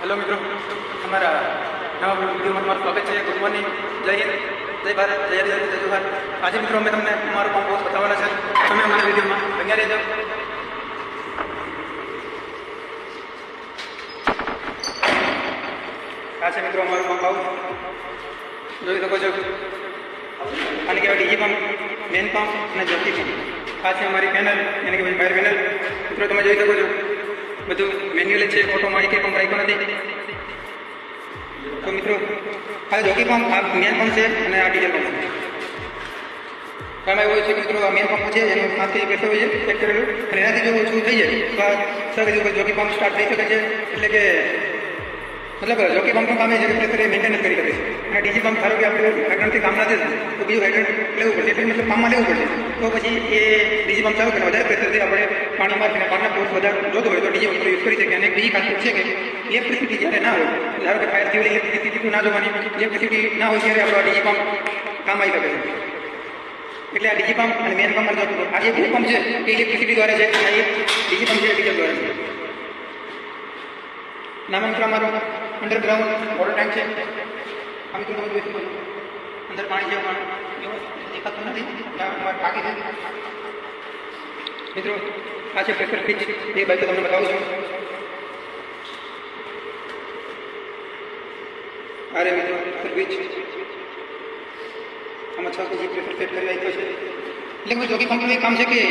Hello મિત્રો, અમારા નવા વિડીયોમાં તમારું સ્વાગત છે. ગુડ મોર્નિંગ, જય હિન્દ, જય ભારત, જય હરિ, જય જોહાર. આજે મિત્રો અમે તમને અમારું પંપ હાઉસ બતાવવાના છે. તમે અમારા વિડીયોમાં બન્યા રહેજો. આ છે મિત્રો અમારું પંપ હાઉસ, જોઈ શકો છો. આને કહેવાય ડીજી પંપ, મેન પંપ અને જોકી પંપ. આ છે અમારી પેનલ, એને કહેવાય ફાયર પેનલ. મિત્રો તમે જોઈ શકો છો બધું મેન્યુઅલ છે, ઓટોમાં એક પંપ રાખ્યો નથી. તો મિત્રો આ જોકી પંપ, આ મેન પંપ છે અને આ ડીઝલ પંપ છે. એમાં એવું છે કે મિત્રો આ મેન પંપ છે એનું હાથથી પ્રેશર હોય છે ચેક કરેલું, અને એનાથી જો ઓછું થઈ જાય તો સર જોકી પંપ સ્ટાર્ટ થઈ શકે છે. એટલે કે મતલબ જોકી પંપનું કામ એ છે કે પ્રેશર એ મેન્ટેનન્સ કરી શકે છે. અને ડીજી પંપ ધારો કે આપણે હાઇડ્રન્ટથી કામ ના દે તો બીજું હાઇડ્રન્ટ લેવું પડશે, એટલે મતલબ કામમાં લેવું પડશે. તો પછી એ ડીજી પંપ ચાલુ કરીને વધારે પ્રેશરથી આપણે પાણીમાં રાખીને પાણીના ફોર્સ વધારે જોતો હોય તો ડીજી પંપ યુઝ કરી શકીએ. અને બીજી ખાસિયત છે કે ઇલેક્ટ્રિસિટી જ્યારે ના હોય, ધારો કે ફાયર થયું ઇલેક્ટ્રિસિટી ના જોવાની, ઇલેક્ટ્રિસિટી ના હોય ત્યારે આપણો ડીજી પંપ કામ આવી શકે છે. એટલે આ ડીજી પંપ અને મેન પંપ આ જે બે પંપ છે એ ઇલેક્ટ્રિસિટી દ્વારા છે અને એ ડીજી પંપ છે ડીઝલ દ્વારા છે. નામ મિત્રો અમારો અંડરગ્રાઉન્ડ વોટર ટેન્ક છે. આ મિત્રો તમે જોઈ શકો છો અંદર પાણી છે, દેખાતું નથી, અમારી ટાંકી છે. મિત્રો આ છે પ્રેશર ફિચ, એ બાજુ તમને બતાવું છું. અરે મિત્રો પ્રેશર ફિચ આમાં 6 કેજી પ્રેશર સેટ કરી રાખ્યો છે. એટલે કે જોકી પંપનું એક કામ છે કે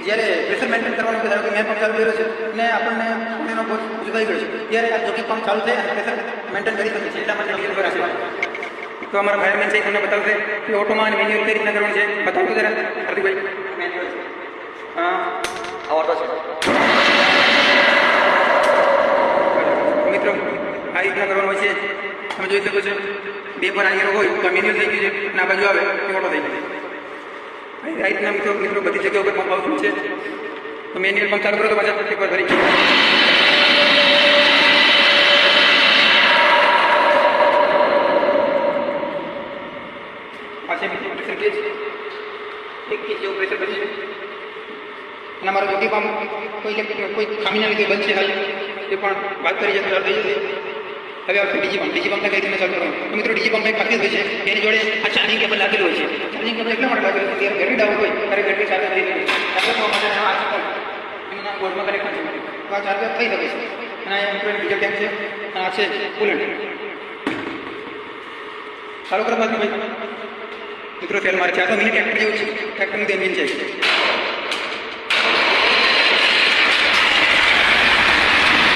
જ્યારે પ્રેશર મેન્ટેન કરવાનું ધારો કે મેન પંપ ચાલુ કર્યો છે અને આપણને એનો બોજ જુદાઈ ગયો છે, ત્યારે આ જોકી પંપ ચાલુ થાય અને પ્રેશર મેન્ટેન કરી શકે છે. એટલા માટે જોકી દ્વારા છે. તો અમારા ફાયરમેન છે તમને બતાવશે કે ઓટોમાં અને મેન્યુઅલ કઈ રીતના કરવાનું છે. બતાવતો જરા હાર્દિકભાઈ. મેન્યુઅલ હા આવડતો છે મિત્રો, આ રીતના કરવાનું હોય છે. તમે જોઈ શકો છો બે પર આગળ હોય તો મેન્યુઅલ થઈ ગયું છે અને આ બાજુ આવે તો ઓટો થઈ ગયો. આ રીતના મિત્રો બધી જગ્યા ઉપર પંપ હાઉસ છે. તો મેન્યુઅલ પંપ ચાલુ કરો તો પાછા એકવાર ફરી પાછા મિત્રો પ્રેશર ગેજ 1 કેજી જેવું પ્રેશર બની છે. અને અમારો જોકી પંપ કોઈ ખામીના લીધે બંધ છે હાલ, એ પણ વાત કરી જાય તો ચાલુ થઈ જશે. હવે આવશે ડીજી પંપ. ડીજી પંપને કઈ રીતે ચાલુ કરવાનું? તો મિત્રો ડીજી પંપ એક ખાસિયત હોય છે, એની જોડે આ ચાર્જિંગ કેબલ લાગેલું હોય છે. ચાર્જિંગ કેબલ એટલા માટે લાગેલું છે કે બેટરી ડાઉન હોય ત્યારે બેટરી ચાર્જ થઈ શકે. આ છે એનું બોર્ડમાં કનેક્શન છે, તો આ ચાર્જર થઈ શકે છે. અને આ મિત્રો ડીઝલ ટેન્ક છે અને આ છે કુલન્ટ. ચાલુ કરો બાદ ભાઈ મિત્રો તેલ મારે છે. આ તો મિની ટ્રેક્ટર જેવું છે, ટ્રેક્ટરનું એન્જિન છે.